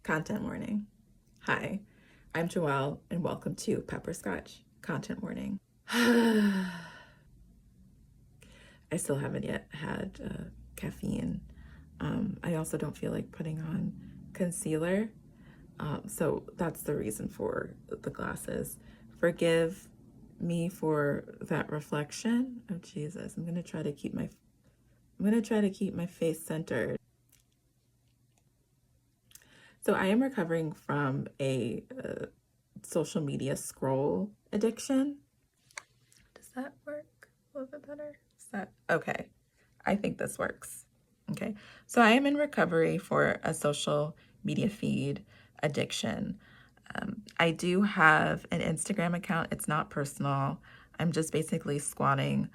Content warning. Hi, I'm Joelle, and welcome to Pepperscotch Content Warning. I still haven't yet had caffeine. I also don't feel like putting on concealer, so that's the reason for the glasses. Forgive me for that reflection. Oh Jesus, I'm gonna try to keep my face centered. So I am recovering from a social media scroll addiction. Does that work a little bit better? Is that okay? I think this works. Okay. So I am in recovery for a social media feed addiction. I do have an Instagram account. It's not personal. I'm just basically squatting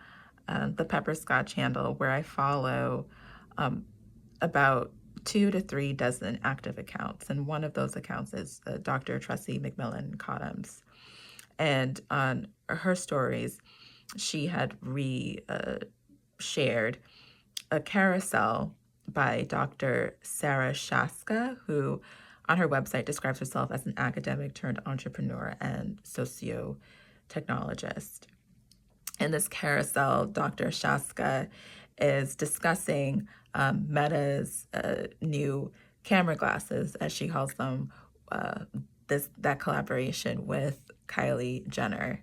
the Pepperscotch handle where I follow about 2 to 3 dozen active accounts. And one of those accounts is Dr. Tressie McMillan Cottoms. And on her stories, she had shared a carousel by Dr. Sarah Shaska, who on her website describes herself as an academic turned entrepreneur and socio-technologist. In this carousel, Dr. Shaska is discussing Meta's new camera glasses, as she calls them, that collaboration with Kylie Jenner.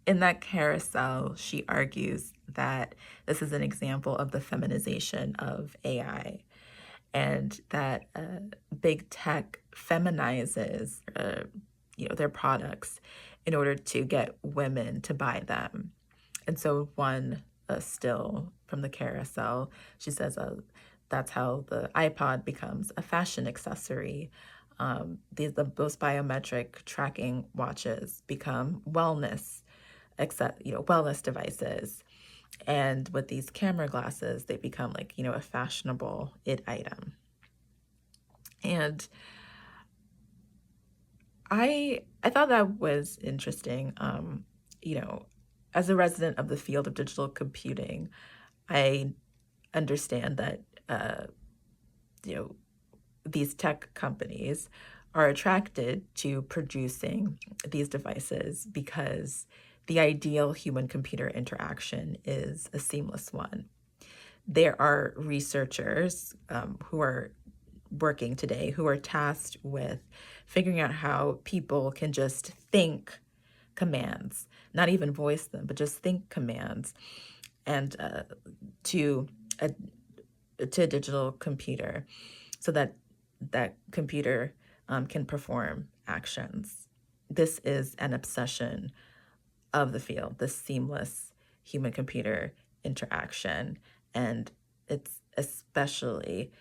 In that carousel, she argues that this is an example of the feminization of AI, and that big tech feminizes their products in order to get women to buy them. And so one still from the carousel, she says that's how the iPod becomes a fashion accessory. Those biometric tracking watches become wellness devices. And with these camera glasses, they become a fashionable it item. And I thought that was interesting. As a resident of the field of digital computing, I understand that these tech companies are attracted to producing these devices because the ideal human-computer interaction is a seamless one. There are researchers who are working today who are tasked with figuring out how people can just think commands, not even voice them, but just think commands, and to a digital computer, so that computer can perform actions. This is an obsession of the field, the seamless human-computer interaction, and it's especially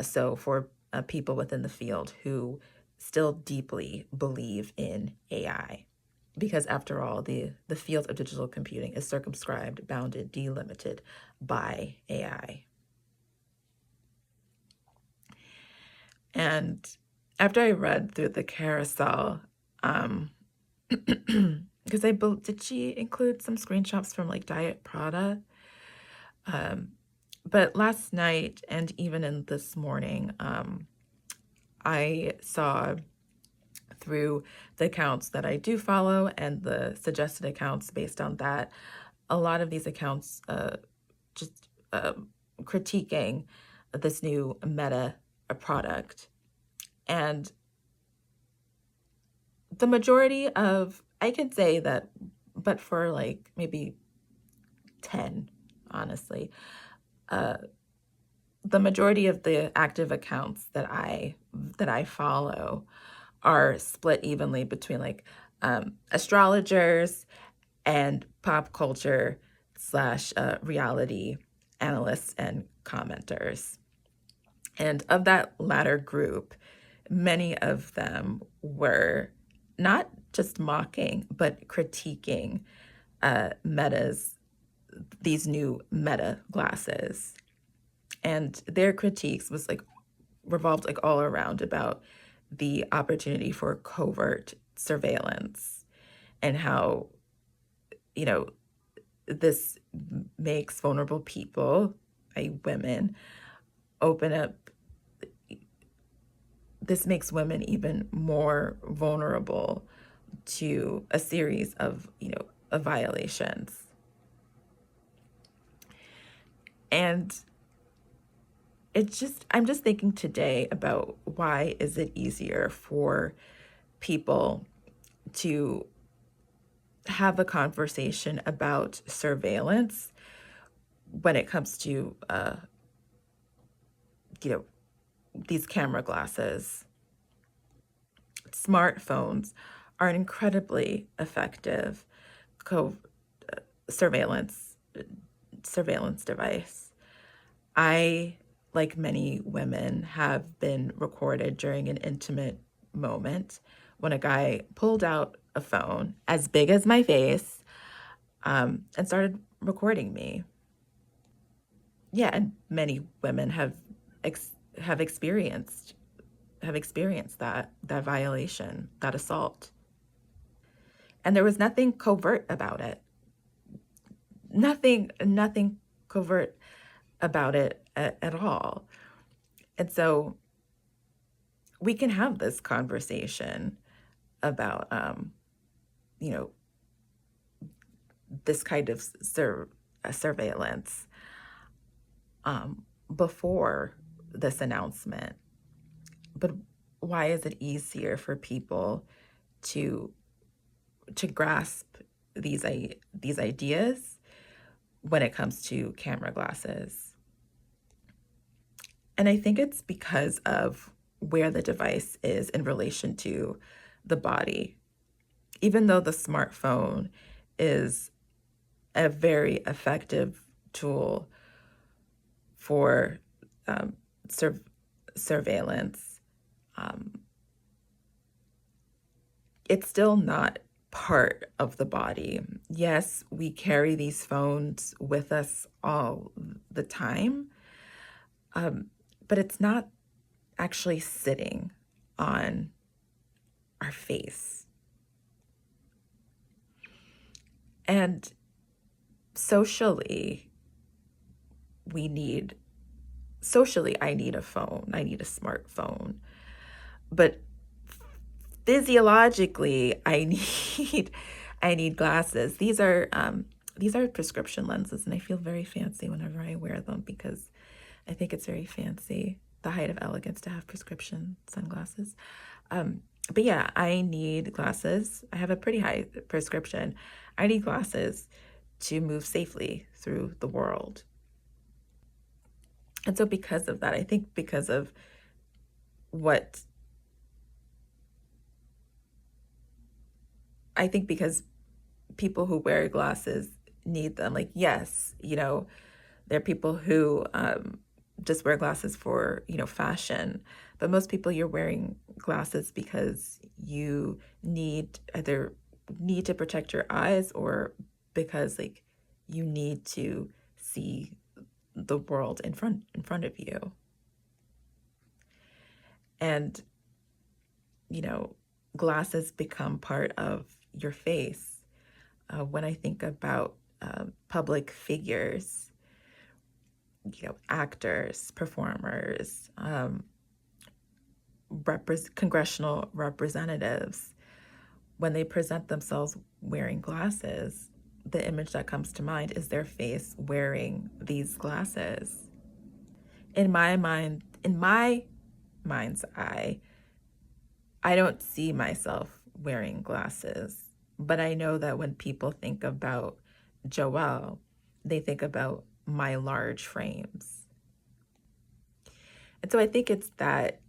so for people within the field who still deeply believe in AI. Because after all, the field of digital computing is circumscribed, bounded, delimited by AI. And after I read through the carousel, because did she include some screenshots from Diet Prada? But last night and even in this morning, I saw through the accounts that I do follow and the suggested accounts based on that, a lot of these accounts just critiquing this new Meta product. And the majority of, I could say that, but for maybe 10, honestly, the majority of the active accounts that I follow are split evenly between astrologers and pop culture / reality analysts and commenters. And of that latter group, many of them were not just mocking, but critiquing these new Meta glasses. And their critiques was revolved all around about the opportunity for covert surveillance and how, this makes vulnerable people, women, open up this makes women even more vulnerable to a series of, of violations. And I'm just thinking today about why is it easier for people to have a conversation about surveillance when it comes to, you know, these camera glasses. Smartphones are an incredibly effective co- surveillance surveillance device. I, like many women, have been recorded during an intimate moment when a guy pulled out a phone as big as my face, and started recording me. Yeah, and many women have experienced that violation, that assault, and there was nothing covert about it. Nothing covert about it at all. And so we can have this conversation about, you know, this kind of surveillance, before this announcement. But why is it easier for people to grasp these ideas when it comes to camera glasses? And I think it's because of where the device is in relation to the body. Even though the smartphone is a very effective tool for, um, sur- surveillance, um, it's still not part of the body. Yes, we carry these phones with us all the time, but it's not actually sitting on our face. And socially, we need socially, I need a phone. I need a smartphone. But physiologically, I need glasses. These are prescription lenses, and I feel very fancy whenever I wear them because I think it's very fancy, the height of elegance to have prescription sunglasses. But yeah, I need glasses. I have a pretty high prescription. I need glasses to move safely through the world. And so because of that, I think because of what I think because people who wear glasses need them. Like, yes, there are people who, just wear glasses for, fashion, but most people you're wearing glasses because you either need to protect your eyes or because like you need to see the world in front of you. And, you know, glasses become part of your face. When I think about, public figures, actors, performers, congressional representatives, when they present themselves wearing glasses, the image that comes to mind is their face wearing these glasses. In my mind's eye, I don't see myself wearing glasses, but I know that when people think about Joelle, they think about my large frames. And so I think it's that.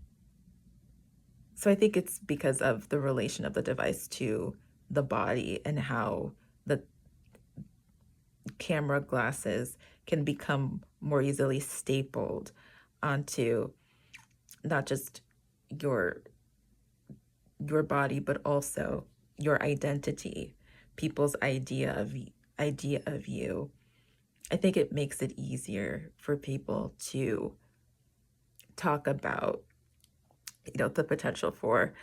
So I think it's because of the relation of the device to the body and how the camera glasses can become more easily stapled onto not just your body, but also your identity, people's idea of you. I think it makes it easier for people to talk about, the potential for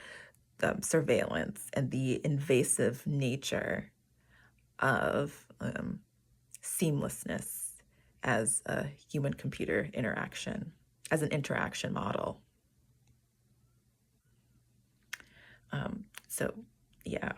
surveillance and the invasive nature of, seamlessness as a human computer interaction, as an interaction model. So, yeah.